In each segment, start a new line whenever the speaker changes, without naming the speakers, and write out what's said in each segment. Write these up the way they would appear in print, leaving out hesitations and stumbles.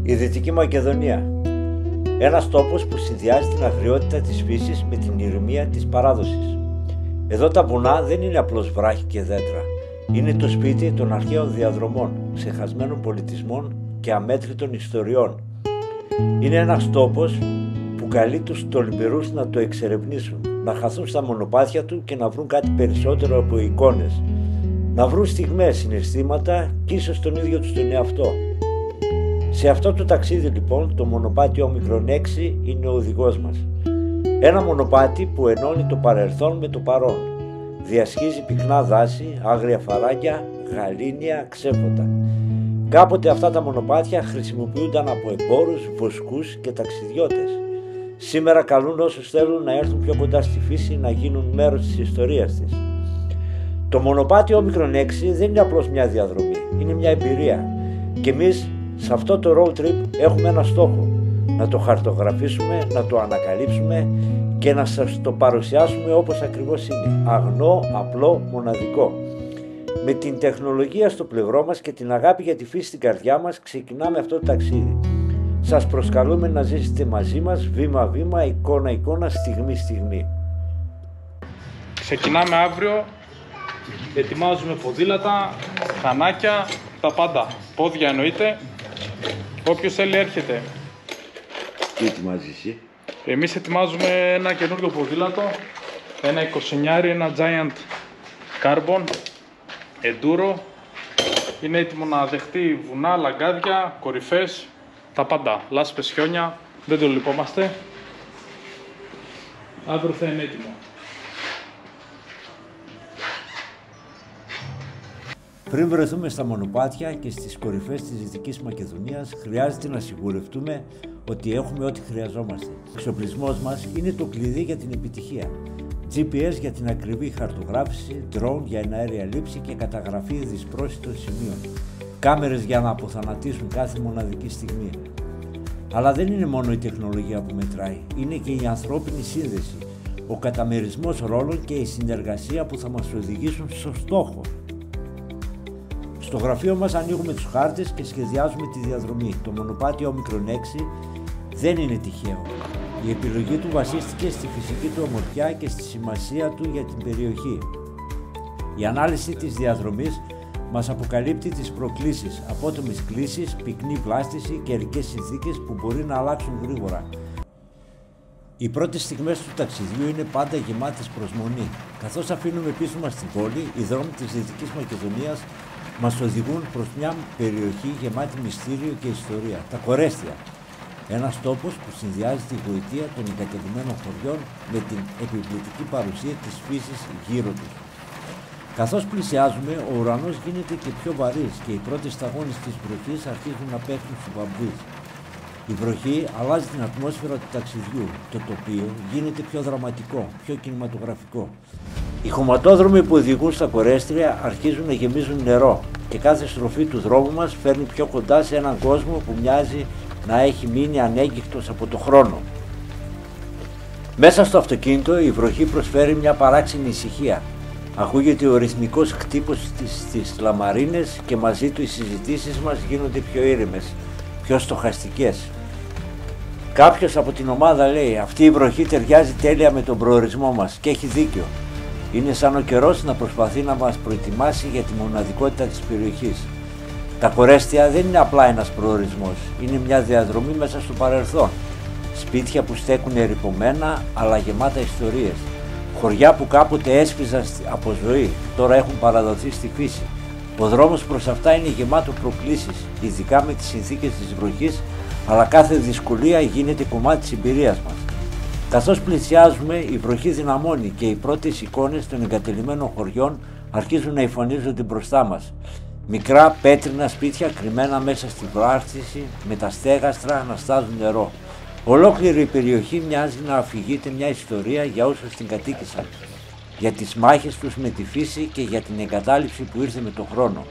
Η Δυτική Μακεδονία. Ένας τόπος που συνδυάζει την αγριότητα της φύσης με την ηρεμία της παράδοσης. Εδώ τα βουνά δεν είναι απλώς βράχοι και δέντρα. Είναι το σπίτι των αρχαίων διαδρομών, ξεχασμένων πολιτισμών και αμέτρητων ιστοριών. Είναι ένας τόπος που καλεί τους τολμηρούς να το εξερευνήσουν, να χαθούν στα μονοπάτια του και να βρουν κάτι περισσότερο από εικόνες. Να βρουν στιγμές, συναισθήματα και ίσως τον ίδιο τους τον εαυτό. Σε αυτό το ταξίδι λοιπόν το μονοπάτι Όμικρον 6 είναι ο οδηγός μας. Ένα μονοπάτι που ενώνει το παρελθόν με το παρόν. Διασχίζει πυκνά δάση, άγρια φαράγγια, γαλήνια, ξέφωτα. Κάποτε αυτά τα μονοπάτια χρησιμοποιούνταν από εμπόρους, βοσκούς και ταξιδιώτες. Σήμερα καλούν όσους θέλουν να έρθουν πιο κοντά στη φύση να γίνουν μέρος της ιστορίας της. Το μονοπάτι Όμικρον 6 δεν είναι απλώς μια διαδρομή, είναι μια εμπειρία. Και εμείς σε αυτό το road trip έχουμε ένα στόχο, να το χαρτογραφήσουμε, να το ανακαλύψουμε και να σας το παρουσιάσουμε όπως ακριβώς είναι, αγνό, απλό, μοναδικό. Με την τεχνολογία στο πλευρό μας και την αγάπη για τη φύση στην καρδιά μας ξεκινάμε αυτό το ταξίδι. Σας προσκαλούμε να ζήσετε μαζί μας βήμα-βήμα, εικόνα-εικόνα, στιγμή-στιγμή.
Ξεκινάμε αύριο, ετοιμάζουμε ποδήλατα, χανάκια, τα πάντα, πόδια εννοείται. Όποιος θέλει έρχεται.
Τι ετοιμάζεις εσύ?
Εμείς ετοιμάζουμε ένα καινούριο ποδήλατο, ένα 29, ένα Giant Carbon Enduro. Είναι έτοιμο να δεχτεί βουνά, λαγκάδια, κορυφές, τα πάντα. Λάσπες, χιόνια, δεν το λυπόμαστε. Αύριο θα είναι έτοιμο.
Πριν βρεθούμε στα μονοπάτια και στις κορυφές της Δυτικής Μακεδονίας, χρειάζεται να σιγουρευτούμε ότι έχουμε ό,τι χρειαζόμαστε. Ο εξοπλισμός μας είναι το κλειδί για την επιτυχία. GPS για την ακριβή χαρτογράφηση, drone για εναέρια λήψη και καταγραφή δυσπρόσιτων σημείων. Κάμερες για να αποθανατίσουν κάθε μοναδική στιγμή. Αλλά δεν είναι μόνο η τεχνολογία που μετράει, είναι και η ανθρώπινη σύνδεση, ο καταμερισμός ρόλων και η συνεργασία που θα μας οδηγήσουν στο στόχο. Στο γραφείο μας ανοίγουμε τους χάρτες και σχεδιάζουμε τη διαδρομή. Το μονοπάτι Όμικρον 6 δεν είναι τυχαίο. Η επιλογή του βασίστηκε στη φυσική του ομορφιά και στη σημασία του για την περιοχή. Η ανάλυση της διαδρομής μας αποκαλύπτει τις προκλήσεις, απότομες κλίσεις, πυκνή πλάστηση, καιρικές συνθήκες που μπορεί να αλλάξουν γρήγορα. Οι πρώτες στιγμές του ταξιδιού είναι πάντα γεμάτες προσμονή. Καθώς αφήνουμε πίσω μας την πόλη, οι δρόμοι της Δυτικής Μακεδονίας μας οδηγούν προς μια περιοχή γεμάτη μυστήριο και ιστορία, τα Κορέστια. Ένας τόπος που συνδυάζει τη γοητεία των εγκατελειμμένων χωριών με την επιβλητική παρουσία της φύσης γύρω τους. Καθώς πλησιάζουμε, ο ουρανός γίνεται και πιο βαρύς και οι πρώτες σταγόνες της βροχής αρχίζουν να πέφτουν στους βαμβείς. Η βροχή αλλάζει την ατμόσφαιρα του ταξιδιού. Το τοπίο γίνεται πιο δραματικό, πιο κινηματογραφικό. Οι χωματόδρομοι που οδηγούν στα Κορέστρια αρχίζουν να γεμίζουν νερό και κάθε στροφή του δρόμου μας φέρνει πιο κοντά σε έναν κόσμο που μοιάζει να έχει μείνει ανέγκυκτος από το χρόνο. Μέσα στο αυτοκίνητο η βροχή προσφέρει μια παράξενη ησυχία. Ακούγεται ο ρυθμικός χτύπος στις λαμαρίνες και μαζί του οι συζητήσεις μας γίνονται πιο ήρεμες, πιο στοχαστικές. Κάποιος από την ομάδα λέει: «Αυτή η βροχή ταιριάζει τέλεια με τον προορισμό μας» και έχει δίκιο. Είναι σαν ο καιρός να προσπαθεί να μας προετοιμάσει για τη μοναδικότητα της περιοχής. Τα Κορέστια δεν είναι απλά ένας προορισμός, είναι μια διαδρομή μέσα στο παρελθόν. Σπίτια που στέκουν ερειπωμένα αλλά γεμάτα ιστορίες. Χωριά που κάποτε έσπιζαν από ζωή, τώρα έχουν παραδοθεί στη φύση. Ο δρόμος προς αυτά είναι γεμάτο προκλήσεις, ειδικά με τις συνθήκες της βροχής, αλλά κάθε δυσκολία γίνεται κομμάτι της εμπειρίας μας. Καθώς πλησιάζουμε, η βροχή δυναμώνει και οι πρώτες εικόνες των εγκατελειμμένων χωριών αρχίζουν να εμφανίζονται μπροστά μας. Μικρά πέτρινα σπίτια κρυμμένα μέσα στη βλάστηση, με τα στέγαστρα να στάζουν νερό. Ολόκληρη η περιοχή μοιάζει να αφηγείται μια ιστορία για όσους την κατοίκησαν, για τις μάχες τους με τη φύση και για την εγκατάλειψη που ήρθε με τον χρόνο.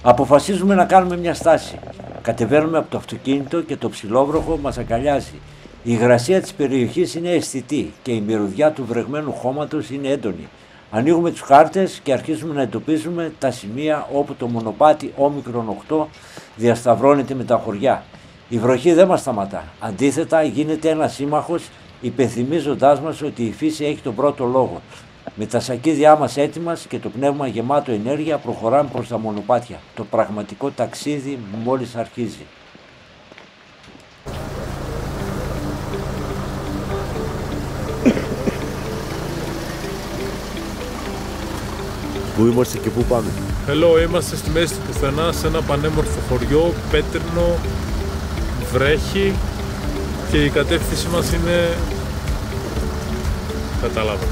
Αποφασίζουμε να κάνουμε μια στάση. Κατεβαίνουμε από το αυτοκίνητο και το ψηλόβροχο μας αγκαλιάζει. Η υγρασία της περιοχής είναι αισθητή και η μυρωδιά του βρεγμένου χώματος είναι έντονη. Ανοίγουμε τους χάρτες και αρχίζουμε να εντοπίζουμε τα σημεία όπου το μονοπάτι Όμικρον 8 διασταυρώνεται με τα χωριά. Η βροχή δεν μας σταματά. Αντίθετα, γίνεται ένας σύμμαχος, υπενθυμίζοντάς μας ότι η φύση έχει τον πρώτο λόγο. Με τα σακίδια μας έτοιμα και το πνεύμα γεμάτο ενέργεια προχωράμε προς τα μονοπάτια. Το πραγματικό ταξίδι μόλις αρχίζει.
Πού είμαστε και πού πάμε?
Είμαστε στη μέση του πουθενά, σε ένα πανέμορφο χωριό, πέτρινο, βρέχει και η κατεύθυνση μας είναι... Καταλάβατε.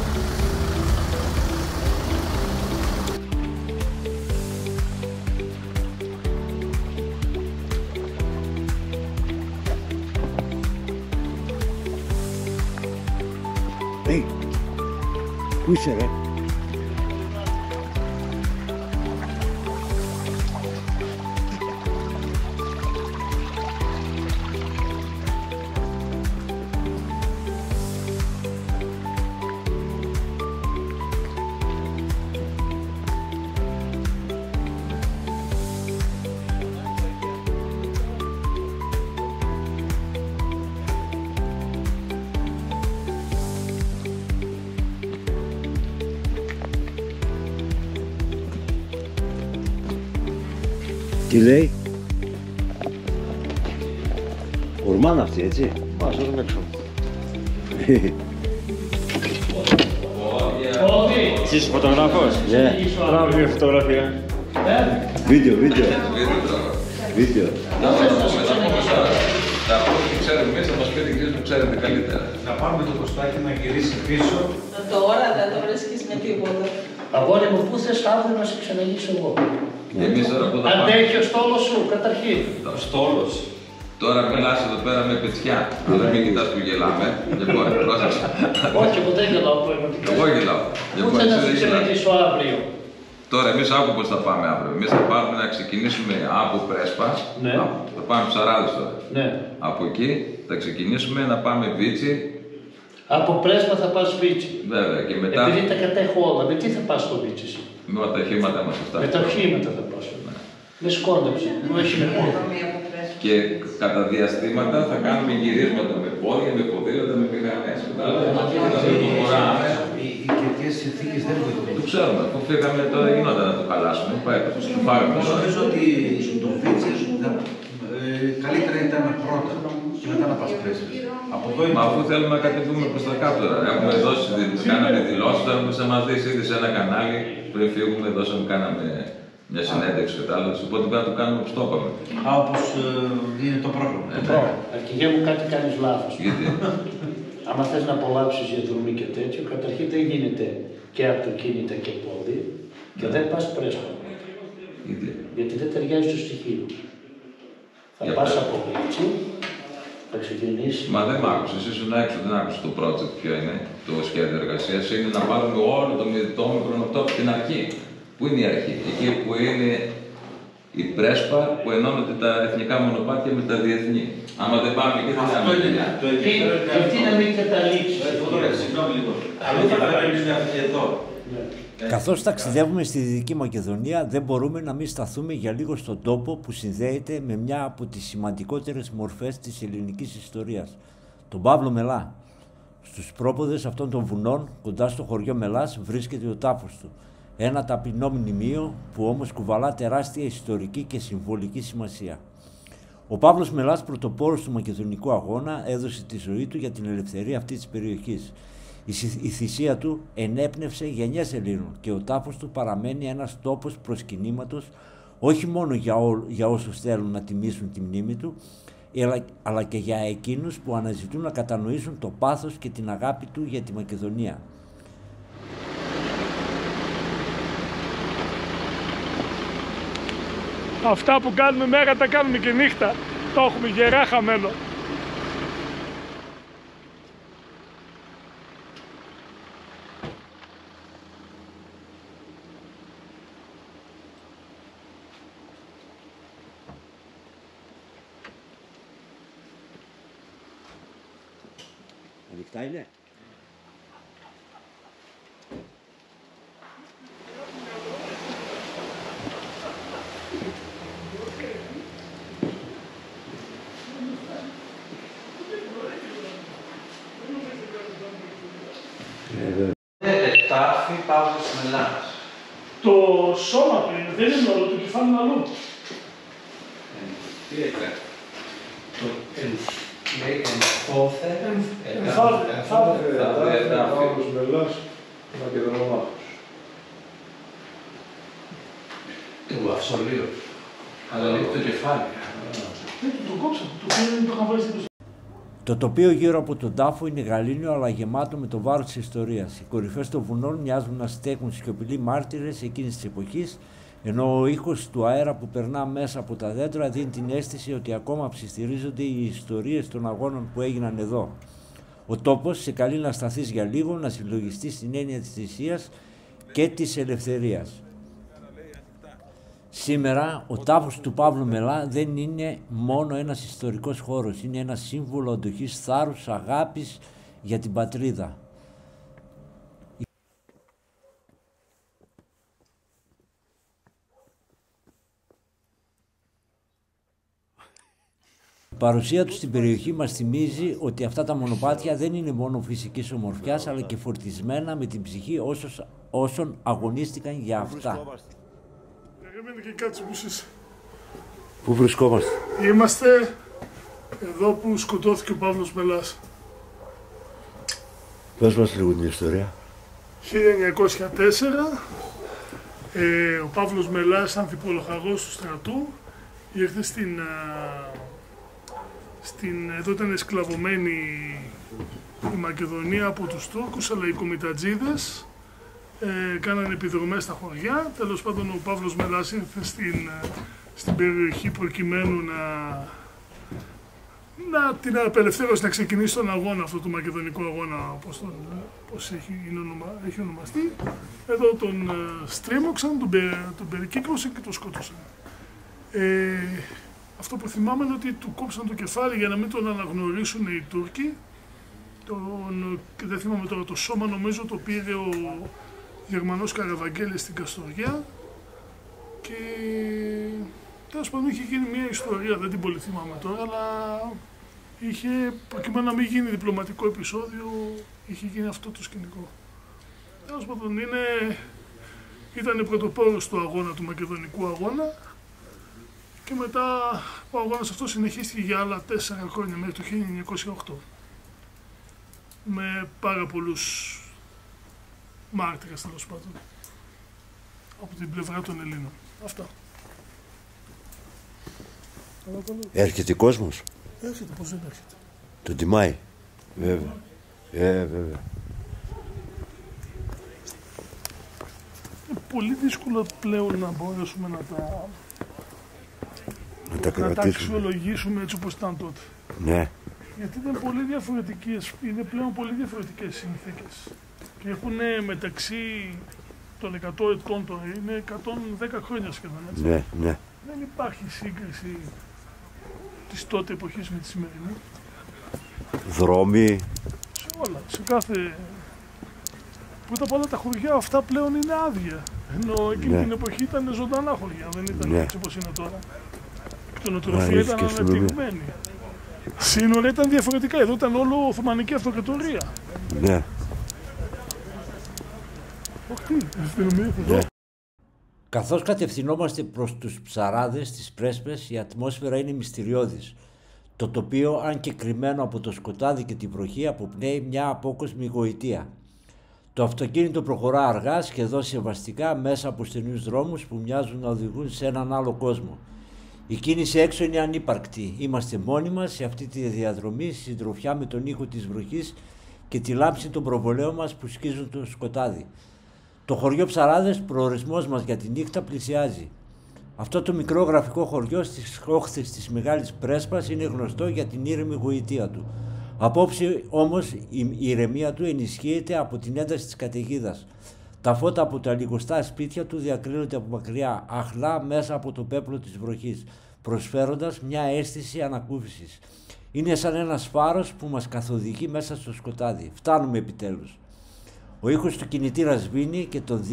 Πού είσαι ρε? Τι λέει? Ορμάνα αυτή, έτσι?
Μας ήρθαν έξω. Εσύ είσαι φωτογράφος?
Ναι.
Μπράβο για φωτογραφία.
Βίντεο.
Να πούμε τι ξέρουμε εμείς, θα μας πείτε και εσείς που ξέρετε καλύτερα.
Να πάρουμε το κοστάκι να γυρίσει πίσω.
Τώρα δεν το βρίσκεις με τίποτα.
Αγόρι μου, πού θες αύριο να σε ξαναγήσω εγώ?
Εμείς τώρα που θα πάμε.
Αντέχει ο στόλος σου, καταρχήν.
Ο στόλος. Τώρα μιλάς εδώ πέρα με πετσιά, αλλά μην κοιτάς που γελάμε. Λοιπόν, πρόσεξε.
Όχι, εγώ δεν γελάω πραγματικά.
Εγώ γελάω.
Πού θες να σε ξαναγήσω αύριο?
Τώρα εμείς άκου πώς θα πάμε αύριο. Εμείς θα πάμε να ξεκινήσουμε από Πρέσπα.
Ναι.
Θα πάμε Ψαράδες τώρα.
Ναι.
Από εκεί θα ξεκινήσουμε να πάμε Βίτσι.
Από Πρέσπα θα πας Βίτσι.
Βέβαια και μετά.
Επειδή τα κατέχω όλα, με τι θα πας στο Βίτσι εσύ?
Με τα οχήματα μας αυτά.
Με τα οχήματα θα πας.
Ναι.
Με σκόνταψε, μου έχει με πόδια.
Και κατά διαστήματα θα κάνουμε γυρίσματα με πόδια, με ποδήλατα, με μηχανές.
Οι καιρικές συνθήκες δεν βοηθούν.
Το ξέρουμε, αφού φύγαμε τώρα γινόταν να το χαλάσουμε. Πάει το φάγαμε.
Νομίζω ότι το Βίτσες καλύτερα ήταν πρώτα και μετά να πας Πρέσβες. Από εδώ είναι.
Μα αφού θέλουμε να κατεβούμε προς τα κάτω τώρα. Έχουμε δώσει, κάναμε δηλώσεις, τώρα θα μας δεις ήδη σε ένα κανάλι. Πριν φύγουμε, κάναμε μια συνέντευξη κατάλληλα, οπότε πρέπει να το κάνουμε όπως το είπαμε.
Όπως είναι το πρόγραμμα.
Αρχηγέ μου, κάτι κάνεις λάθος.
Γιατί?
Άμα θες να απολαύσεις διαδρομή και τέτοιο, καταρχήν δεν γίνεται και αυτοκίνητα και πόδι και δεν πας Πρέσπα. Γιατί δεν ταιριάζει στο στοιχείο. Θα πας από Βίτσι, θα ξεκινήσεις.
Μα δεν μ' άκουσες, εσύ ήσουν έξω, δεν άκουσες το project ποιο είναι, το σχέδιο εργασίας. Είναι να πάρουμε όλο το μικρό από την αρχή. Πού είναι η αρχή? Εκεί που είναι η Πρέσπα που ενώνονται τα εθνικά μονοπάτια με τα διεθνή. Άμα δεν πάμε εκεί θα κάνουμε δουλειά.
Γιατί να μην καταλήξεις?
Συγγνώμη λίγο. Αλλά θα πρέπει να είναι εδώ.
Καθώς ταξιδεύουμε στη Δυτική Μακεδονία, δεν μπορούμε να μην σταθούμε για λίγο στον τόπο που συνδέεται με μια από τις σημαντικότερες μορφές της ελληνικής ιστορίας, τον Παύλο Μελά. Στους πρόποδες αυτών των βουνών, κοντά στο χωριό Μελάς, βρίσκεται ο τάφος του. Ένα ταπεινό μνημείο που όμως κουβαλά τεράστια ιστορική και συμβολική σημασία. Ο Παύλος Μελάς, πρωτοπόρος του Μακεδονικού αγώνα, έδωσε τη ζωή του για την ελευθερία αυτής της περιοχής. Η θυσία του ενέπνευσε γενιές Ελλήνων και ο τάφος του παραμένει ένας τόπος προσκυνήματος όχι μόνο για όσους θέλουν να τιμήσουν τη μνήμη του, αλλά και για εκείνους που αναζητούν να κατανοήσουν το πάθος και την αγάπη του για τη Μακεδονία.
Αυτά που κάνουμε μέρα τα κάνουμε και νύχτα. Το έχουμε γερά χαμένο.
Ανοιχτά είναι.
Τάφη Παύλος Μελάς.
Το σώμα του είναι, δεν είναι όλο το κεφάλι αλλού.
Τι έκανε. Το λέει ενθόθε.
Παύλος Μελάς, Μακεδονομάχος.
Το αυσολείο. Αλλά λέει το κεφάλι.
Το κόψα, το είχαν βάλει στην.
Το τοπίο γύρω από τον τάφο είναι γαλήνιο αλλά γεμάτο με το βάρος της ιστορίας. Οι κορυφές των βουνών μοιάζουν να στέκουν σιωπηλοί μάρτυρες εκείνης της εποχής, ενώ ο ήχος του αέρα που περνά μέσα από τα δέντρα δίνει την αίσθηση ότι ακόμα ψιθυρίζονται οι ιστορίες των αγώνων που έγιναν εδώ. Ο τόπος σε καλεί να σταθείς για λίγο, να συλλογιστείς την έννοια της θυσίας και της ελευθερίας. Σήμερα ο τάφος του Παύλου Μελά δεν είναι μόνο ένας ιστορικός χώρος, είναι ένα σύμβολο αντοχής, θάρρους, αγάπης για την πατρίδα. Η παρουσία του στην περιοχή μας θυμίζει ότι αυτά τα μονοπάτια δεν είναι μόνο φυσικής ομορφιάς αλλά και φορτισμένα με την ψυχή όσων αγωνίστηκαν για αυτά.
Και κάτσε που είσαι.
Πού βρισκόμαστε?
Είμαστε εδώ που σκοτώθηκε ο Παύλος Μελάς.
Πες μας λίγο την ιστορία.
1904 ο Παύλος Μελάς, ανθιπολοχαγός του στρατού, ήρθε εδώ ήταν εσκλαβωμένη η Μακεδονία από τους Τούρκους, αλλά οι κομιτατζίδες κάνανε επιδρομές στα χωριά. Τέλος πάντων ο Παύλος Μελάς ήρθε στην περιοχή προκειμένου να την απελευθέρωση, να ξεκινήσει τον αγώνα, αυτό το μακεδονικό αγώνα όπως έχει ονομαστεί. Εδώ τον στρίμωξαν, τον περικύκλωσαν και τον σκότωσαν. Αυτό που θυμάμαι είναι ότι του κόψαν το κεφάλι για να μην τον αναγνωρίσουν οι Τούρκοι. Δεν θυμάμαι τώρα το σώμα, νομίζω το πήρε ο Γερμανός Καραβαγγέλης στην Καστοριά και τέλος πάντων είχε γίνει μια ιστορία, δεν την πολύ θυμάμαι τώρα, αλλά προκειμένου να μην γίνει διπλωματικό επεισόδιο, είχε γίνει αυτό το σκηνικό. Τέλος πάντων ήταν πρωτοπόρος του αγώνα, του μακεδονικού αγώνα, και μετά ο αγώνας αυτός συνεχίστηκε για άλλα 4 χρόνια μέχρι το 1908 με πάρα πολλούς μάρτυρες, τέλος πάντων, από την πλευρά των Ελλήνων. Αυτά.
Έρχεται κόσμος.
Έρχεται, πώς δεν έρχεται.
Τον τιμάει. Βέβαια. Βέβαια.
Είναι πολύ δύσκολο πλέον να μπορέσουμε να τα αξιολογήσουμε έτσι όπως ήταν τότε.
Ναι.
Γιατί είναι πλέον πολύ διαφορετικές συνθήκες. Και έχουν μεταξύ των 100 ετών τώρα, είναι 110 χρόνια σχεδόν, έτσι.
Ναι, ναι.
Δεν υπάρχει σύγκριση της τότε εποχής με τη σημερινή.
Δρόμοι.
Σε όλα, σε κάθε... Πρώτα απ' όλα τα χωριά αυτά πλέον είναι άδεια. Ενώ εκείνη την εποχή ήταν ζωντανά χωριά, δεν ήταν έτσι όπως είναι τώρα. Η κτηνοτροφία ήταν ανεπτυγμένη. Σύνορα ήταν διαφορετικά, εδώ ήταν όλο Οθωμανική Αυτοκρατορία.
Ναι.
Καθώς κατευθυνόμαστε προς τους ψαράδες, τις πρέσπες, η ατμόσφαιρα είναι μυστηριώδης. Το τοπίο, αν και κρυμμένο από το σκοτάδι και την βροχή, αποπνέει μια απόκοσμη γοητεία. Το αυτοκίνητο προχωρά αργά, σχεδόν σεβαστικά, μέσα από στενούς δρόμους που μοιάζουν να οδηγούν σε έναν άλλο κόσμο. Η κίνηση έξω είναι ανύπαρκτη. Είμαστε μόνοι μας σε αυτή τη διαδρομή, συντροφιά με τον ήχο της βροχής και τη λάμψη των προβολέων μας που σκίζουν το σκοτάδι. Το χωριό Ψαράδες, προορισμός μας για τη νύχτα, πλησιάζει. Αυτό το μικρό γραφικό χωριό στις όχθες της Μεγάλης Πρέσπας είναι γνωστό για την ήρεμη γοητεία του. Απόψε όμως η ηρεμία του ενισχύεται από την ένταση της καταιγίδας. Τα φώτα από τα λιγοστά σπίτια του διακρίνονται από μακριά, αχλά μέσα από το πέπλο της βροχής, προσφέροντας μια αίσθηση ανακούφισης. Είναι σαν ένας φάρος που μας καθοδηγεί μέσα στο σκοτάδι. Φτάνουμε επιτέλους. Ο ήχος του κινητήρα σβήνει και τον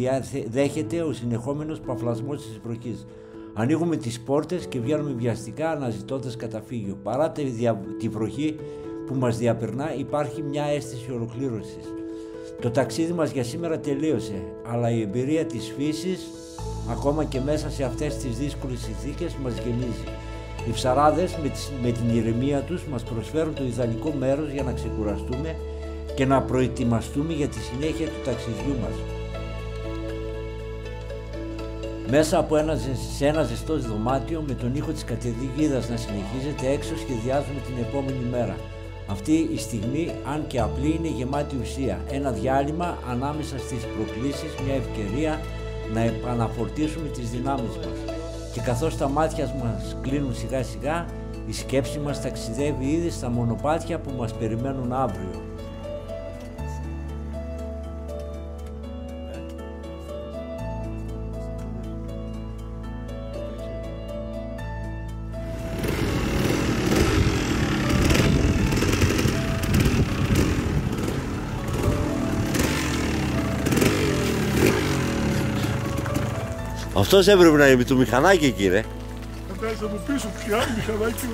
δέχεται ο συνεχόμενος παφλασμός της βροχής. Ανοίγουμε τις πόρτες και βγαίνουμε βιαστικά αναζητώντας καταφύγιο. Παρά τη βροχή που μας διαπερνά, υπάρχει μια αίσθηση ολοκλήρωσης. Το ταξίδι μας για σήμερα τελείωσε, αλλά η εμπειρία της φύσης, ακόμα και μέσα σε αυτές τις δύσκολες συνθήκες, μας γεμίζει. Οι ψαράδες με την ηρεμία τους μας προσφέρουν το ιδανικό μέρος για να ξεκουραστούμε και να προετοιμαστούμε για τη συνέχεια του ταξιδιού μας. Μέσα από σε ένα ζεστό δωμάτιο με τον ήχο της καταιγίδας να συνεχίζεται, έξω σχεδιάζουμε την επόμενη μέρα. Αυτή η στιγμή, αν και απλή, είναι γεμάτη ουσία. Ένα διάλειμμα ανάμεσα στις προκλήσεις, μια ευκαιρία να επαναφορτίσουμε τις δυνάμεις μας. Και καθώς τα μάτια μας κλείνουν σιγά σιγά, η σκέψη μας ταξιδεύει ήδη στα μονοπάτια που μας περιμένουν αύριο.
Αυτός έπρεπε να είναι το μηχανάκι εκεί, ρε.
Φαντάζεσαι από πίσω πια, μηχανάκι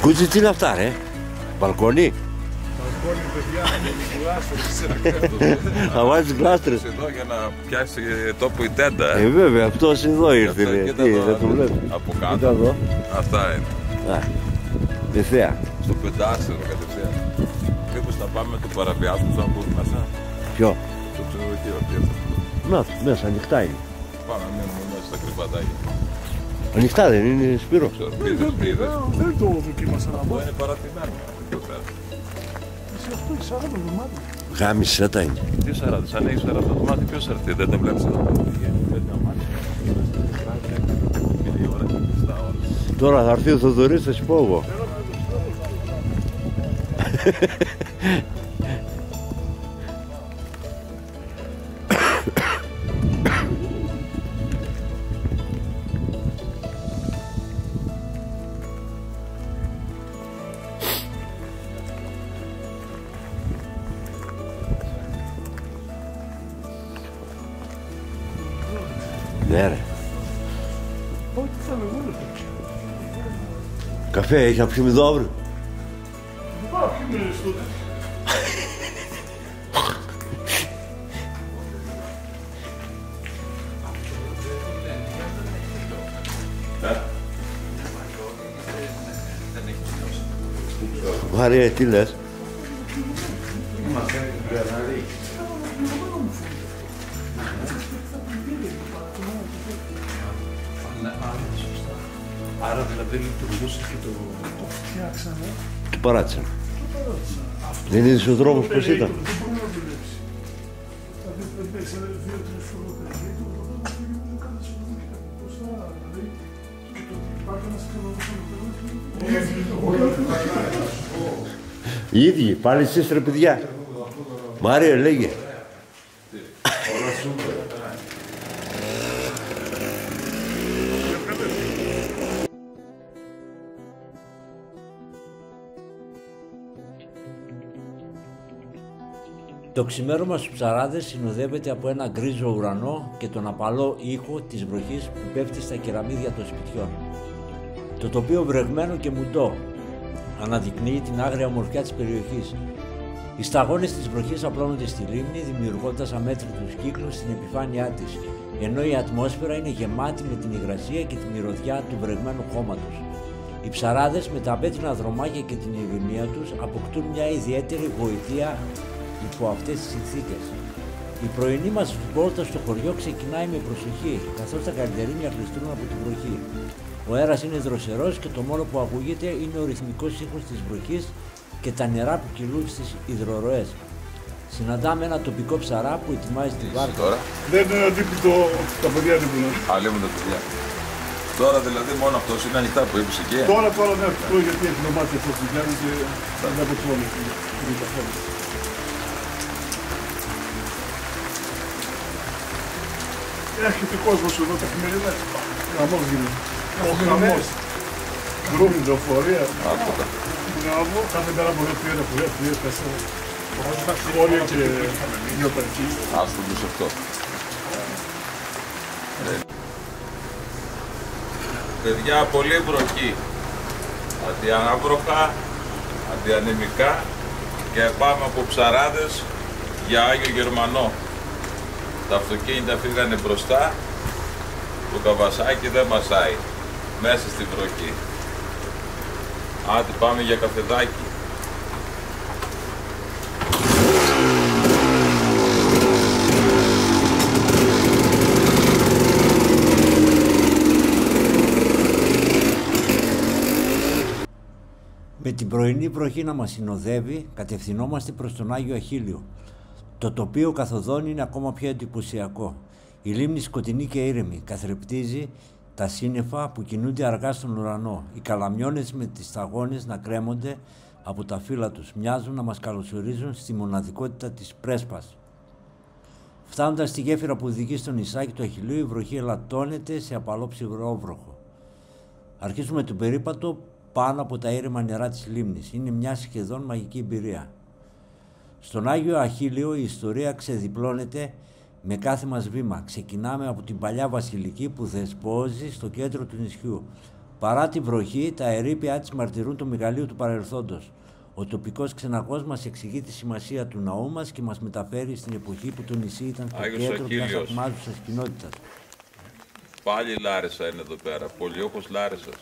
Κούτσι, τι είναι αυτά, ρε. Μπαλκόνι.
Μπαλκόνι, παιδιά, με την γλάστρες.
Θα βάζεις γλάστρες.
Εδώ για να πιάσει τόπο η τέντα.
Βέβαια, αυτός εδώ ήρθε, ρε. Τι, δεν το βλέπω.
Από κάτω. Αυτά είναι.
Ευθεία.
Στο πεντάστερο κατευθείαν. Μήπως θα πάμε το παραβιάσουμε σαν μπούμε μέσα.
Ποιο?
Το ξενοδοχείο, τι αυτό.
Να, μέσα, ανοιχτά είναι.
Πάμε να μείνουμε μέσα στα κρυβατάκια.
Ανοιχτά δεν είναι, Σπύρο?
Δεν το δοκίμασα να πω.
Είναι παρατημένο εδώ πέρα.
Εσύ αυτό έχει 40 δωμάτια.
Γάμισε τα είναι.
Τι 40, σαν έχει 40 δωμάτια, ποιος έρθει, δεν τα βλέπεις εδώ.
Τώρα θα έρθει ο Θοδωρής, θα σου πω εγώ. Ναι, ρε. Καφέ, έχει να πιούμε εδώ αύριο? Μαρία, τι λες?
Άρα δηλαδή λειτουργούσε και το φτιάξανε.
Το παράτησαν. Δεν είδες ο δρόμος πως ήταν? Οι ίδιοι, πάλι εσείς ρε παιδιά. Μάρια, λέγε.
Το ξημέρωμα στους ψαράδες συνοδεύεται από ένα γκρίζο ουρανό και τον απαλό ήχο της βροχής που πέφτει στα κεραμίδια των σπιτιών. Το τοπίο βρεγμένο και μουντό αναδεικνύει την άγρια ομορφιά της περιοχής. Οι σταγόνες της βροχής απλώνονται στη λίμνη, δημιουργώντας αμέτρητους κύκλους στην επιφάνειά της, ενώ η ατμόσφαιρα είναι γεμάτη με την υγρασία και τη μυρωδιά του βρεγμένου χώματος. Οι ψαράδες με τα πέτρινα δρομάκια και την ηρεμία τους αποκτούν μια ιδιαίτερη γοητεία υπό αυτές τις συνθήκες. Η πρωινή μας βόλτα στο χωριό ξεκινάει με προσοχή, καθώς τα καλυτερίμια γλιστρούν από την βροχή. Ο αέρας είναι δροσερός και το μόνο που ακούγεται είναι ο ρυθμικός ήχος της βροχής και τα νερά που κυλούν στις υδροροές. Συναντάμε ένα τοπικό ψαρά που ετοιμάζει τη βάρκα.
Τώρα.
Δεν είναι αντίπληκτο, τα παιδιά αντίπληκτο.
Αλλήμουν τα παιδιά. Τώρα δηλαδή μόνο αυτός είναι ανοιχτά που είπες εκεί.
Τώρα ναι, αυτό γιατί έχει νομάτια αυτό που κάνει και θα είναι από πόλη. Έρχεται κόσμος εδώ τα χειμερινά. Γαμός γίνεται. Γαμός. Γκρουμ, λεωφορεία. Μπράβο. Κάθε μέρα που δεν πήγαινε που έφτασε. Σχόλια και γιοταρκή.
Ας το πεις αυτό. Παιδιά, πολύ βροχή. αντιάναβροχα, αντιανεμικά και πάμε από ψαράδες για Άγιο Γερμανό. Τα αυτοκίνητα φύγανε μπροστά, το καβασάκι δεν μασάει, μέσα στη βροχή. Άντε πάμε για καφεδάκι.
Με την πρωινή βροχή να μας συνοδεύει, κατευθυνόμαστε προς τον Άγιο Αχίλιο. Το τοπίο καθοδόν είναι ακόμα πιο εντυπωσιακό. Η λίμνη σκοτεινή και ήρεμη καθρεπτίζει τα σύννεφα που κινούνται αργά στον ουρανό. Οι καλαμιώνες με τις σταγόνες να κρέμονται από τα φύλλα τους. Μοιάζουν να μας καλωσορίζουν στη μοναδικότητα της Πρέσπας. Φτάνοντας στη γέφυρα που οδηγεί στο νησάκι του Αχιλίου, η βροχή ελαττώνεται σε απαλό ψυχρόβροχο. Αρχίζουμε τον περίπατο πάνω από τα ήρεμα νερά της λίμνης. Είναι μια σχεδόν μαγική εμπειρία. Στον Άγιο Αχίλιο η ιστορία ξεδιπλώνεται με κάθε μας βήμα. Ξεκινάμε από την παλιά βασιλική που δεσπόζει στο κέντρο του νησιού. Παρά τη βροχή, τα ερείπια της μαρτυρούν το μεγαλείο του παρελθόντος. Ο τοπικός ξεναγός μας εξηγεί τη σημασία του ναού μας και μας μεταφέρει στην εποχή που το νησί ήταν το κέντρο μιας θαυμάζουσας κοινότητας.
Πάλι Λάρισα είναι εδώ πέρα, πολιόχος Λάρισας.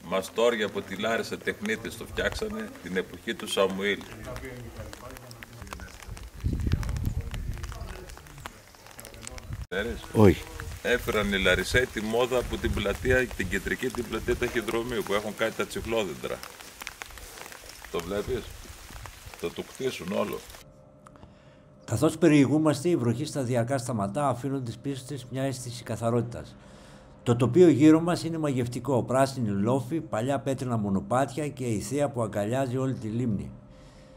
Μαστόρια από τη Λάρισα τεχνίτες το φτιάξανε την εποχή του Σαμουήλ.
Όχι.
Έφεραν οι Λαρισαίοι τη μόδα από την πλατεία, την κεντρική την πλατεία ταχυδρομείου που έχουν κάνει τα τσιχλόδεντρα. Το βλέπεις? Θα το κτίσουν όλο.
Καθώς περιηγούμαστε, η βροχή σταδιακά σταματά, αφήνοντας πίσω της μια αίσθηση καθαρότητας. Το τοπίο γύρω μας είναι μαγευτικό, πράσινη λόφη, παλιά πέτρινα μονοπάτια και η θέα που αγκαλιάζει όλη τη λίμνη.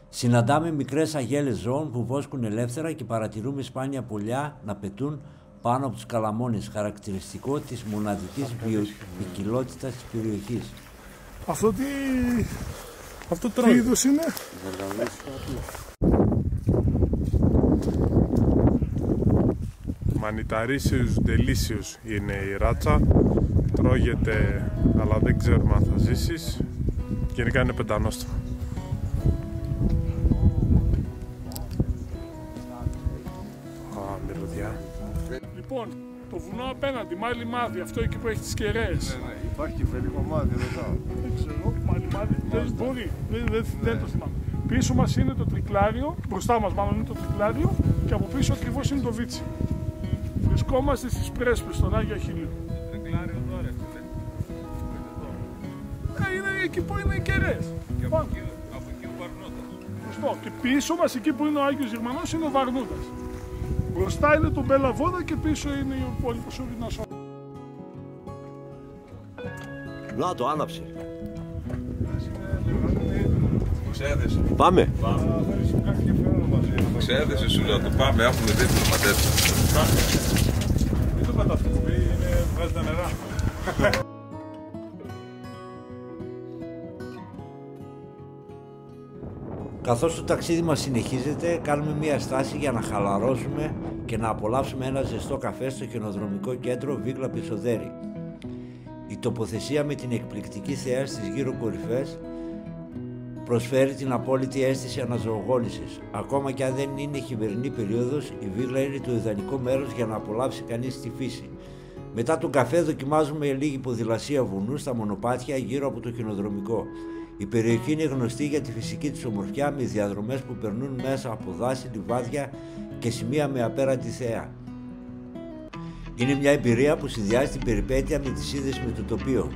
Συναντάμε μικρές αγέλες ζώων που βόσκουν ελεύθερα και παρατηρούμε σπάνια πουλιά να πετούν πάνω από τους καλαμόνες, χαρακτηριστικό της μοναδικής βιοποικιλότητας της περιοχής.
Αυτό τι είδος είναι?
Μανιταρίσιος ντελίσιος είναι η ράτσα. Τρώγεται, αλλά δεν ξέρουμε αν θα ζήσεις. Γενικά είναι πεντανόστιμο. Μυρωδιά.
Λοιπόν, το βουνό απέναντι, Μάλι Μάδι, αυτό εκεί που έχει τις κεραίες.
Υπάρχει και λίγο μάδι εδώ.
Δεν ξέρω, Μάλι Μάδι, δεν μπορεί, δεν το θυμάμαι. Πίσω μας είναι το τρικλάριο, μπροστά μας μάλλον είναι το τρικλάριο και από πίσω ακριβώς είναι το Βίτσι. Βρισκόμαστε στις Πρέσπες, στον Άγιο Αχίλιο.
Τρικλάριο τώρα,
είναι εκεί που είναι οι κεραίες.
Και από εκεί ο Βαρνούτας.
Σωστό. Και πίσω μας, εκεί που είναι ο Άγιος Γερμανός, είναι ο Βαρνούτας. Μπροστά είναι το Μπέλα-Βόδα και πίσω είναι ο υπόλοιπος ορεινός.
Να το άναψε.
Ξέδεσε.
Πάμε.
Ξέδεσε σου λέω, το πάμε, έχουμε δει το μαντέψει.
Μην το πατάς το κουμπί, βγάζει τα νερά.
Καθώς το ταξίδι μας συνεχίζεται, κάνουμε μία στάση για να χαλαρώσουμε και να απολαύσουμε ένα ζεστό καφέ στο χιονοδρομικό κέντρο Βίγλα Πισοδέρη. Η τοποθεσία με την εκπληκτική θέα στις γύρω κορυφές προσφέρει την απόλυτη αίσθηση αναζωογόνησης. Ακόμα και αν δεν είναι χειμερινή περίοδος, η Βίγλα είναι το ιδανικό μέρος για να απολαύσει κανείς τη φύση. Μετά τον καφέ δοκιμάζουμε λίγη ποδηλασία βουνού στα μονοπάτια γύρω από το χιονοδρομικό. Η περιοχή είναι γνωστή για τη φυσική της ομορφιά με διαδρομές που περνούν μέσα από δάση, λιβάδια και σημεία με απέραντη θέα. Είναι μια εμπειρία που συνδυάζει την περιπέτεια με τη σύνδεση με το τοπίο.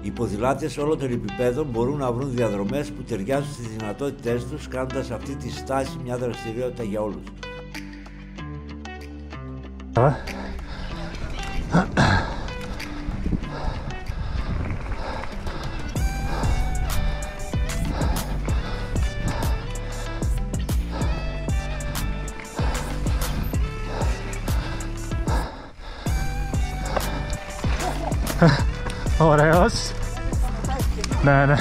Οι ποδηλάτες όλων των επιπέδων μπορούν να βρουν διαδρομές που ταιριάζουν στις δυνατότητές τους, κάνοντας αυτή τη στάση μια δραστηριότητα για όλους.
Ωραίος. Ναι, ναι.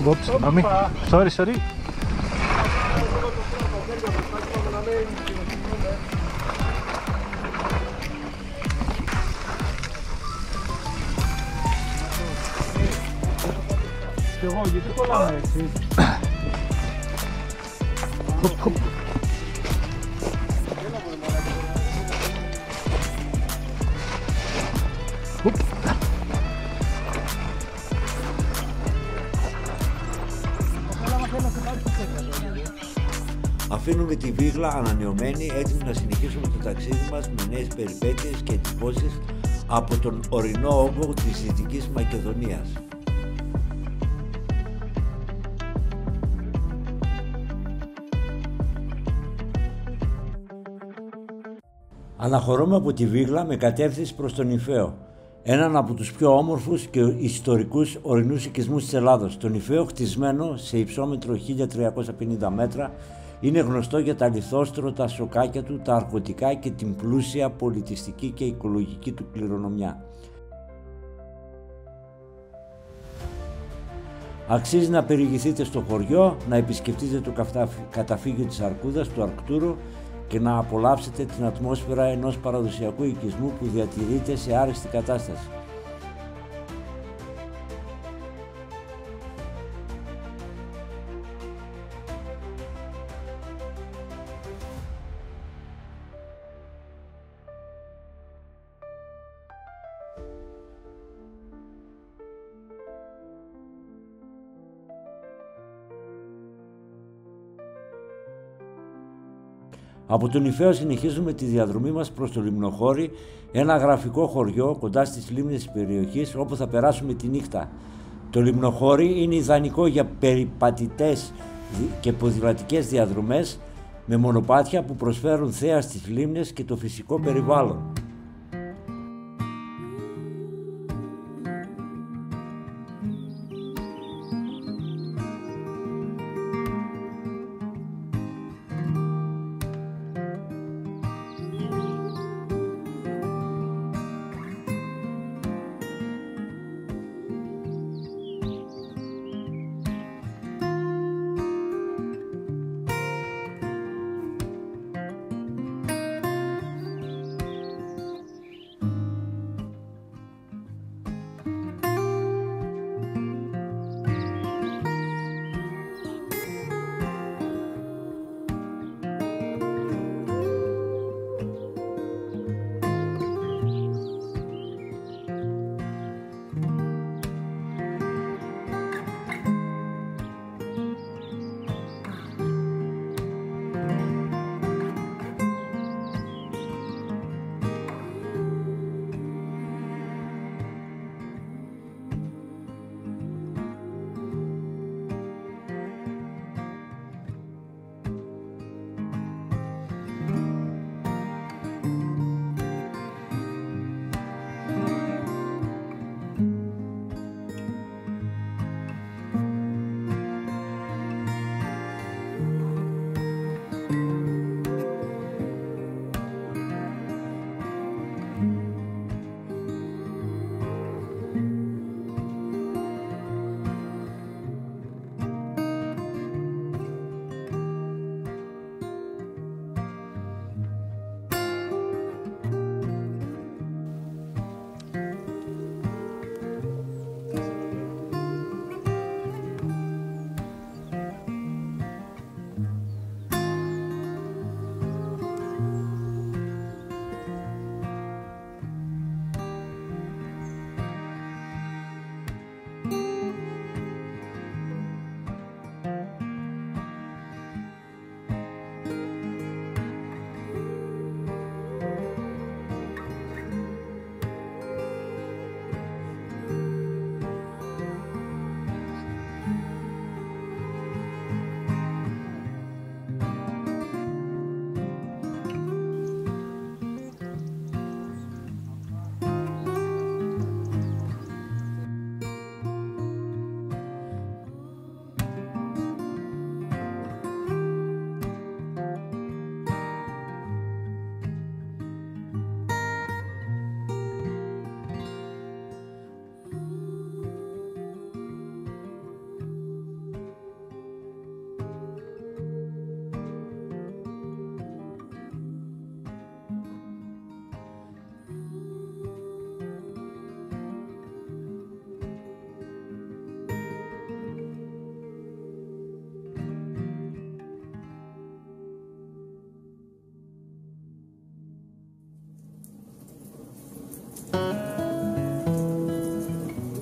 Oops, mami. Sorry, sorry. Και εγώ, γιατί κολλάμε έτσι.
Αφήνουμε τη Βίγλα ανανεωμένη, έτοιμη να συνεχίσουμε το ταξίδι μας με νέες περιπέτειες και εντυπώσεις από τον ορεινό όγκο της Δυτικής Μακεδονίας. Αναχωρώμε από τη Βίγλα με κατεύθυνση προς τον Ιφαίο, έναν από τους πιο όμορφους και ιστορικούς ορεινούς οικισμούς της Ελλάδος. Τον Ιφαίο, χτισμένο σε υψόμετρο 1350 μέτρα, είναι γνωστό για τα λιθόστρωτα σοκάκια του, τα αρχοντικά και την πλούσια πολιτιστική και οικολογική του κληρονομιά. Αξίζει να περιηγηθείτε στο χωριό, να επισκεφτείτε το καταφύγιο της Αρκούδας, του Αρκτούρου, και να απολαύσετε την ατμόσφαιρα ενός παραδοσιακού οικισμού που διατηρείται σε άριστη κατάσταση. Από τον Ιφαίο συνεχίζουμε τη διαδρομή μας προς το Λιμνοχώρι, ένα γραφικό χωριό κοντά στις λίμνες της περιοχής όπου θα περάσουμε τη νύχτα. Το Λιμνοχώρι είναι ιδανικό για περιπατητές και ποδηλατικές διαδρομές με μονοπάτια που προσφέρουν θέα στις λίμνες και το φυσικό περιβάλλον.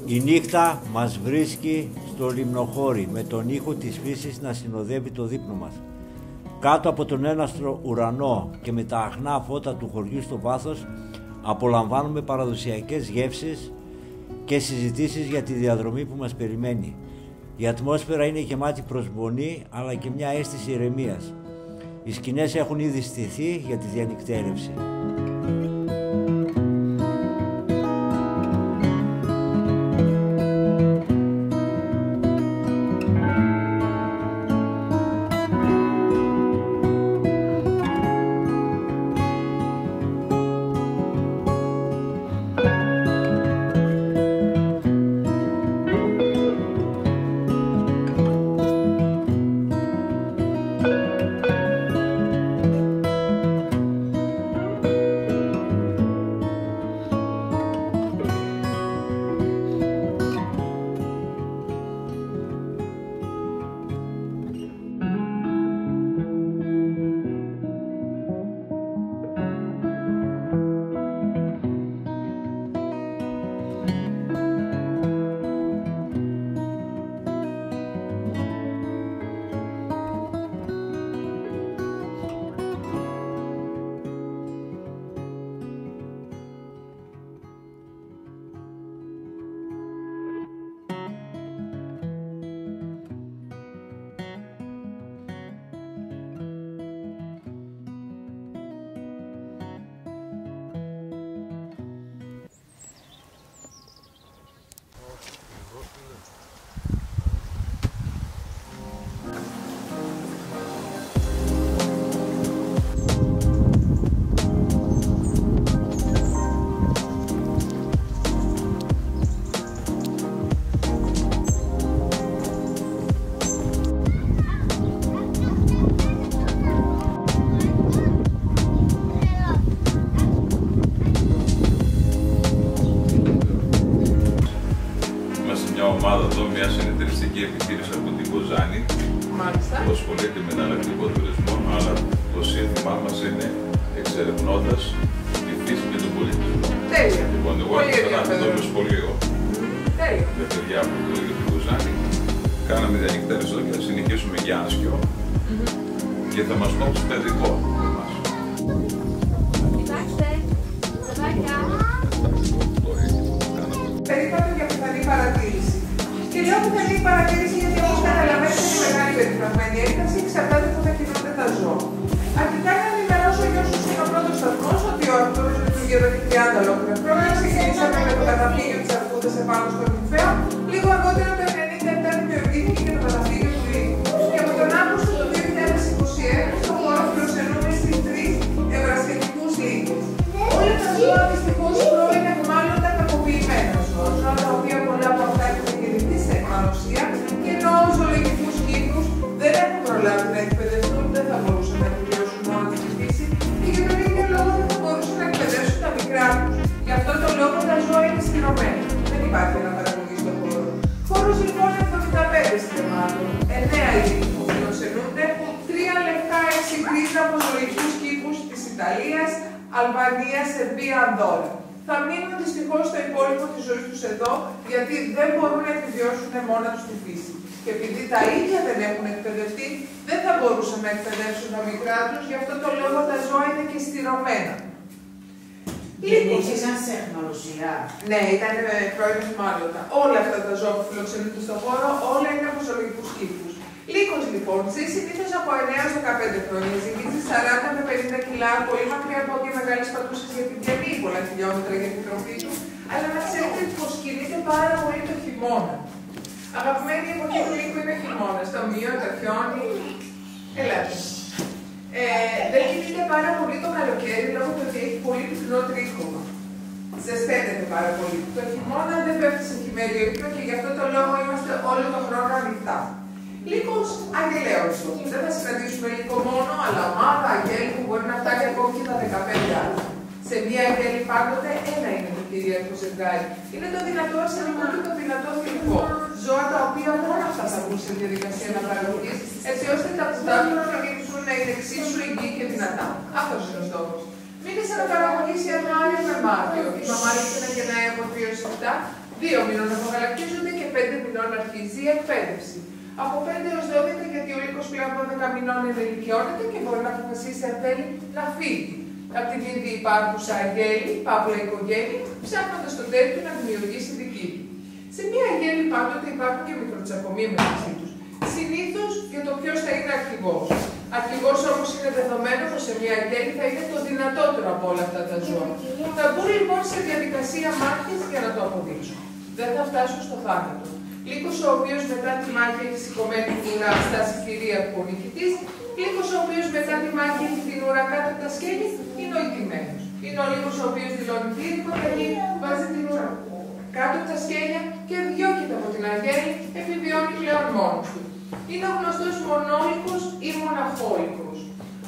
Η νύχτα μας βρίσκει στο λιμνοχώρι με τον ήχο της φύσης να συνοδεύει το δείπνο μας. Κάτω από τον έναστρο ουρανό και με τα αχνά φώτα του χωριού στο βάθος απολαμβάνουμε παραδοσιακές γεύσεις και συζητήσεις για τη διαδρομή που μας περιμένει. Η ατμόσφαιρα είναι γεμάτη προσμονή αλλά και μια αίσθηση ηρεμίας. Οι σκηνές έχουν ήδη στηθεί για τη διανυκτέρευση.
Επιχείρηση από την Κοζάνη που ασχολείται με εναλλακτικό τουρισμό, αλλά το σύνθημά μας είναι εξερευνώντας τη φύση και τον πολιτισμό.
Τέλεια.
Λοιπόν, εγώ άρχισα να το σχολείο με παιδιά από το ίδιο την Κοζάνη. Κάναμε διανυκτέρες εδώ και θα συνεχίσουμε για Άσχιο και θα μας κόψει παιδικό.
Κοιτάξτε, περίπου για πιθανή παρατήρηση. Και λέω πιθανή παρατήρηση γιατί όπως καταλαβαίνετε είναι μεγάλη περιφραγμένη έκταση, εξαρτάται που θα κινούνται τα ζώα. Αρχικά να ενημερώσω για όσους είναι ο πρώτος σταθμός ότι ο Αρκτούρος λειτουργεί εδώ και 30 ολόκληρα χρόνια. Ξεκινήσαμε με το καταφύγιο της Αρκούδας επάνω στο Νυμφαίο. Λίγο αργότερα το 1997 δημιουργήθηκε και το καταφύγιο του Λύκου. Και από τον Αύγουστο του 2021 στο χώρο φιλοξενούμε στις 3 ευρασιατικούς λύκους. Όλα τα ζώα δυστυχώς πρώην εχμάλωτα κακοποιημένα ζώα, τα οποία πολλά από αυτά έχουν γεννηθεί σε εχμαλωσία και ενώ ζωολογικούς κύκλους δεν έχουν προλάβει να εκπαιδευτούν, δεν θα μπορούσαν να επιβιώσουν μόνο τη φύση και για τον ίδιο λόγο δεν θα μπορούσαν να εκπαιδεύσουν τα μικρά τους. Γι' αυτό το λόγο τα ζώα είναι στηρωμένα. Δεν υπάρχει αναπαραγωγή στον χώρο. Χώρος λοιπόν 75 στρεμάτων, 9 υλίκου που φιλοξενούνται, 3 λευκά 6 γκρίζα από ζωολογικούς κύκλους της Ιταλίας, Αλβανία, Σερβία, Ανδόρα. Θα μείνουν δυστυχώς στο υπόλοιπο της ζωής τους εδώ, γιατί δεν μπορούν να επιβιώσουν μόνα τους στη φύση. Και επειδή τα ίδια δεν έχουν εκπαιδευτεί, δεν θα μπορούσαν να εκπαιδεύσουν τα μικρά τους, γι' αυτό το λόγο τα ζώα είναι και στηρωμένα.
Γεννήθηκαν σε αιχμαλωσία.
Ναι, ήταν πρώην αιχμάλωτα. Όλα αυτά τα ζώα που φιλοξενούνται στον χώρο, όλα είναι από ζωολογικούς κύκλους. Λύκος λοιπόν ζει συνήθως από 9 έως 15 χρόνια. Ζυγίζει 40 με 50 κιλά, πολύ μακριά από ό,τι μεγάλες πατούσες γιατί διανύει πολλά χιλιόμετρα για την τροφή του, αλλά να ξέρετε πως κινείται πάρα πολύ το χειμώνα. Αγαπημένη εποχή του λύκου είναι ο χειμώνας. Το μείο, το χιόνι. Ελάτε. Δεν κινείται πάρα πολύ το καλοκαίρι λόγω του ότι έχει πολύ πυκνό τρίχωμα. Ζεσταίνεται πάρα πολύ. Το χειμώνα δεν πέφτει σε χειμέριο ύπνο και γι' αυτό το λόγο είμαστε όλο τον χρόνο ανοιχτά. Λύκος αγγελαίος. Δεν θα συναντήσουμε λύκο μόνο, αλλά ομάδα αγγέλου που μπορεί να φτάνει ακόμη και τα 15 άλλα. Σε μία αγγέλη πάντοτε ένα είναι το κυρίαρχο ζευγάρι. Είναι το δυνατό ασθενικό και το δυνατό θηλυκό. Ζώα τα οποία μόνο αυτά θα βγουν σε διαδικασία αναπαραγωγής, έτσι ώστε τα πουστάκια να γεννηθούν να είναι εξίσου υγιή και δυνατά. Αυτός είναι ο στόχος. Μήνες αναπαραγωγής Ιανουάριο με δωμάτιο. Η μαμάλικη γεννάει από 2-7, 2 μηνών απογαλακτίζονται και 5 μηνών αρχίζει η εκπαίδευση. Από 5 έως 12, γιατί ο λύκος πλέον 12 μηνών ενηλικιώνεται και μπορεί να αποφασίσει αν θέλει να φύγει. Απ' την ήδη υπάρχουσα αγέλη, παύλα οικογένεια, ψάχνοντας τον τέρι του να δημιουργήσει δική του. Σε μία αγέλη πάντοτε υπάρχουν και μικροτσακωμοί μεταξύ τους. Συνήθως για το ποιος θα είναι αρχηγός. Αρχηγός όμως είναι δεδομένο πως σε μία αγέλη θα είναι το δυνατότερο από όλα αυτά τα ζώα. Θα μπουν λοιπόν σε διαδικασία μάχης για να το αποδείξουν. Δεν θα φτάσουν στο θάνατο. Λύκος ο οποίος μετά τη μάχη έχει σηκωμένη την ουρά στάση κυρία του ο νικητής. Λύκος ο οποίος μετά τη μάχη έχει την ουρά κάτω από τα σκέλη είναι ο ηττημένος. Είναι ο λύκος ο οποίος δηλώνει πύρικο ταγή, βάζει την ουρά κάτω από τα σκέλια και διώκεται από την αγέλη, επιβιώνει πλέον μόνος του. Είναι ο γνωστός μονόλυκος ή μοναχόλυκος.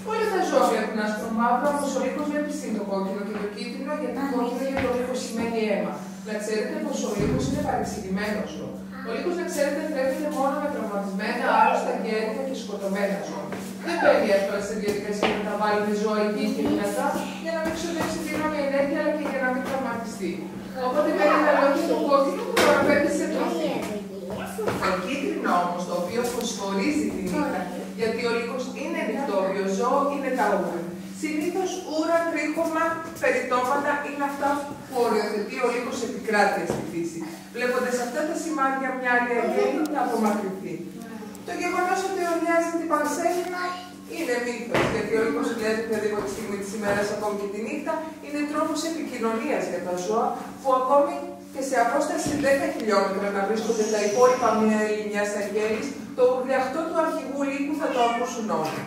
Όλα τα ζώα βλέπουν άσπρο μαύρο, όμως ο λύκος βλέπει συν το κόκκινο και το κίτρινο, γιατί κόκκινο για το λύκο σημαίνει αίμα. Να ξέρετε πως ο λύκος είναι παρεξηγημένος ζώο. Ο λύκος, να ξέρετε, θρέφεται μόνο με τραυματισμένα, άρρωστα, γέρια και σκοτωμένα ζώα. Δεν παίρνει εύκολα στη διαδικασία να τα βάλει με ζώα υγιή και δυνατά για να μην ξοδέψει δύναμη ενέργεια, αλλά και για να μην τραυματιστεί. Οπότε παίρνει τα λόγια του κόκκινου που παραπέμπει σε τροφή. Το κίτρινο όμως, το οποίο φωσφορίζει τη νύχτα, γιατί ο λύκος είναι νυχτόβιο ζώο, είναι τα ούρα. Συνήθως ούρα, τρίχωμα, περιτώματα είναι αυτά που οριοθετεί ο λύκος επικράτεια στη φύση. Βλέποντας αυτά τα σημάδια, μια άλλη αγέλη θα απομακρυνθεί. Το γεγονός ότι ορμιάζει την Πανσέλινα είναι μύθος, γιατί ο λύκος βγαίνει περίπου τη στιγμή της ημέρας, ακόμη και τη νύχτα, είναι τρόπος επικοινωνίας για τα ζώα, που ακόμη και σε απόσταση 10 χιλιόμετρα να βρίσκονται τα υπόλοιπα μιας αγέλης, το ουρδιαχτό του αρχηγού λύκου θα το ακούσουν όλοι.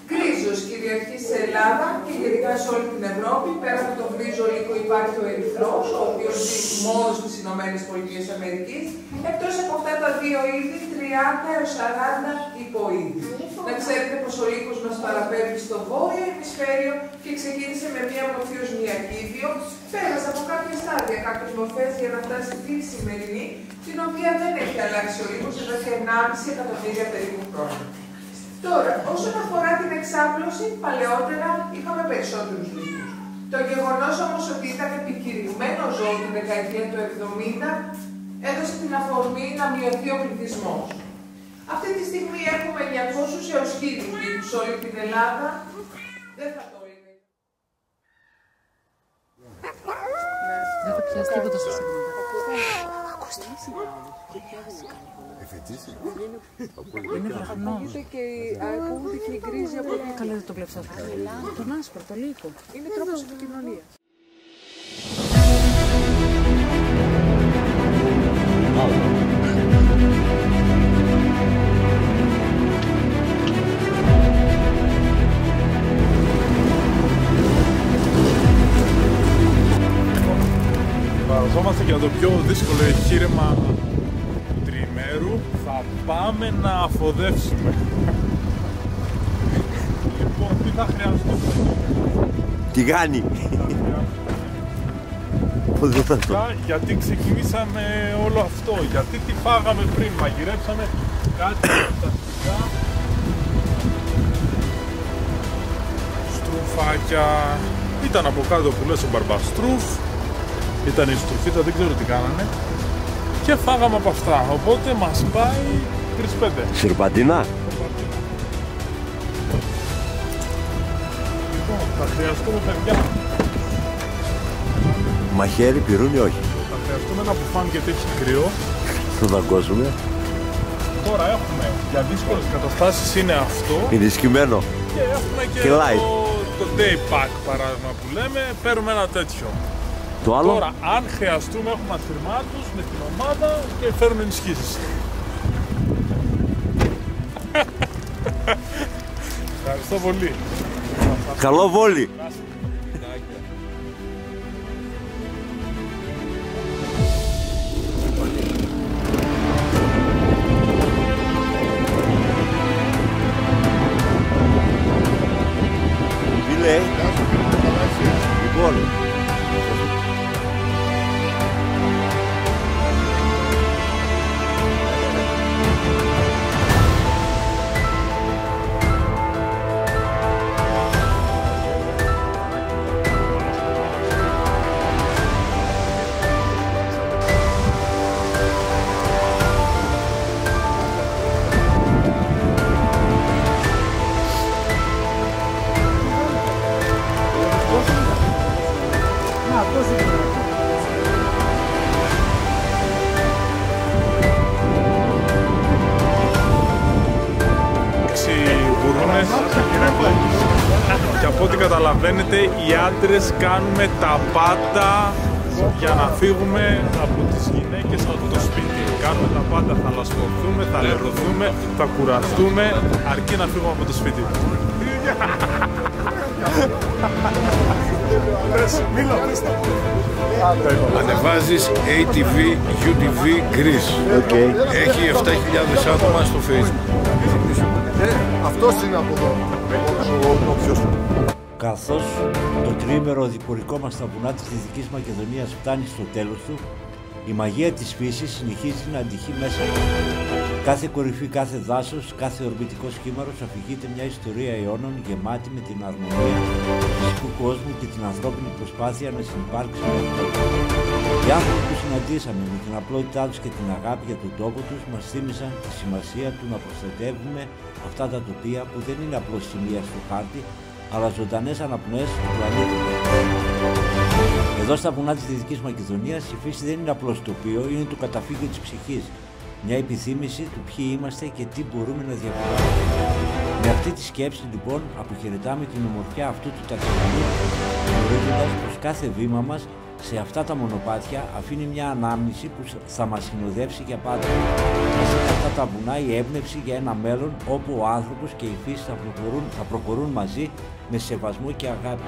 Γκρίζος κυριαρχεί σε Ελλάδα και γενικά σε όλη την Ευρώπη. Πέρα από τον γκρίζο λύκο υπάρχει ο ερυθρός, ο οποίος ζει μόνο στις ΗΠΑ. Εκτός από αυτά τα δύο είδη, 30 έως 40 υποείδη. Να ξέρετε πως ο λύκος μας παραπέμπει στο βόρειο ημισφαίριο και ξεκίνησε με μία μορφή ως μυακίδιο, πέρασε από κάποια στάδια, κάποιες μορφές για να φτάσει στη σημερινή, την οποία δεν έχει αλλάξει ο λύκος εδώ και 1,5 εκατομμύρια περίπου χρόνια. Τώρα, όσον αφορά την εξάπλωση, παλαιότερα είχαμε περισσότερους λύκους. Το γεγονός όμως ότι ήταν επικηρυγμένο ζώο την δεκαετία του 70 έδωσε την αφορμή να μειωθεί ο πληθυσμός. Αυτή τη στιγμή έχουμε 900 έως 1000 λύκους σε όλη την Ελλάδα. Δεν θα το έλεγα.
Δεν θα πιάσει τίποτα στο σύγχρονο. Είναι βραχνό.
Ακούγεται και η γκρίζη από την...
Καλά, δεν το βλέπεις αυτό. Τον άσπρο, το λύκο.
Είναι τρόπος επικοινωνίας.
Παραζόμαστε για το πιο δύσκολο εγχείρημα του τριημέρου. Θα πάμε να αφοδεύσουμε. Λοιπόν, τι θα χρειαστούμε?
Τηγάνι.
Γιατί ξεκινήσαμε όλο αυτό? Γιατί τι φάγαμε πριν? Μαγειρέψαμε κάτι φανταστικά. Στρουφάκια. Ήταν από κάτω που λες ο μπαρμπαστρούφ. Ήταν η στρουφίτα, δεν ξέρω τι κάνανε. Και φάγαμε από αυτά. Οπότε μας πάει 3-5.
Συρπαντινά.
Λοιπόν, θα χρειαστούμε παιδιά.
Μαχαίρι, πυρούνι, όχι.
Θα χρειαστούμε ένα μπουφάν γιατί έχει κρύο.
Θα δαγκώσουμε.
Τώρα έχουμε για δύσκολες καταστάσεις είναι αυτό.
Είναι σκυμμένο.
Και έχουμε και το day pack παράδειγμα που λέμε. Παίρνουμε ένα τέτοιο.
Το άλλο.
Τώρα, αν χρειαστούμε, έχουμε αθυρμάτους με την ομάδα και φέρνουν ενισχύσεις. Ευχαριστώ πολύ.
Καλό βόλι. Τι λέει? Λοιπόν.
Γουρούνες. Και από ό,τι καταλαβαίνετε, οι άντρες κάνουμε τα πάντα για να φύγουμε από τις γυναίκες από το σπίτι. Κάνουμε τα πάντα, θα λασπωθούμε, θα λερωθούμε, θα κουραστούμε, αρκεί να φύγουμε από το σπίτι.
Ανεβάζεις ATV, UTV Greece. Έχει 7.000 άτομα στο Facebook. Αυτός είναι από εδώ.
Καθώς το τριήμερο οδηπορικό μας στα βουνά της Δυτικής Μακεδονίας φτάνει στο τέλος του, η μαγεία της φύσης συνεχίζει να αντυχεί μέσα. Κάθε κορυφή, κάθε δάσος, κάθε ορμητικό σχήμαρος αφηγείται μια ιστορία αιώνων γεμάτη με την αρμονία του φυσικού κόσμου και την ανθρώπινη προσπάθεια να συνυπάρξει με αυτό. Οι άνθρωποι που συναντήσαμε με την απλότητά τους και την αγάπη για τον τόπο τους μας θύμισαν τη σημασία του να προστατεύουμε αυτά τα τοπία που δεν είναι απλώς σημεία στο χάρτη, αλλά ζωντανές αναπνοές του πλανήτη. Εδώ στα βουνά της Δυτικής Μακεδονίας η φύση δεν είναι απλώς τοπίο, είναι το καταφύγιο της ψυχής. Μια επιθύμηση του ποιοι είμαστε και τι μπορούμε να διαφοράσουμε. Με αυτή τη σκέψη λοιπόν αποχαιρετάμε την ομορφιά αυτού του ταξιδιού, γνωρίζοντας πως κάθε βήμα μας σε αυτά τα μονοπάτια αφήνει μια ανάμνηση που θα μας συνοδεύσει για πάντα. Μέσα σε αυτά τα βουνά η έμπνευση για ένα μέλλον όπου ο άνθρωπος και η φύση θα προχωρούν μαζί με σεβασμό και αγάπη.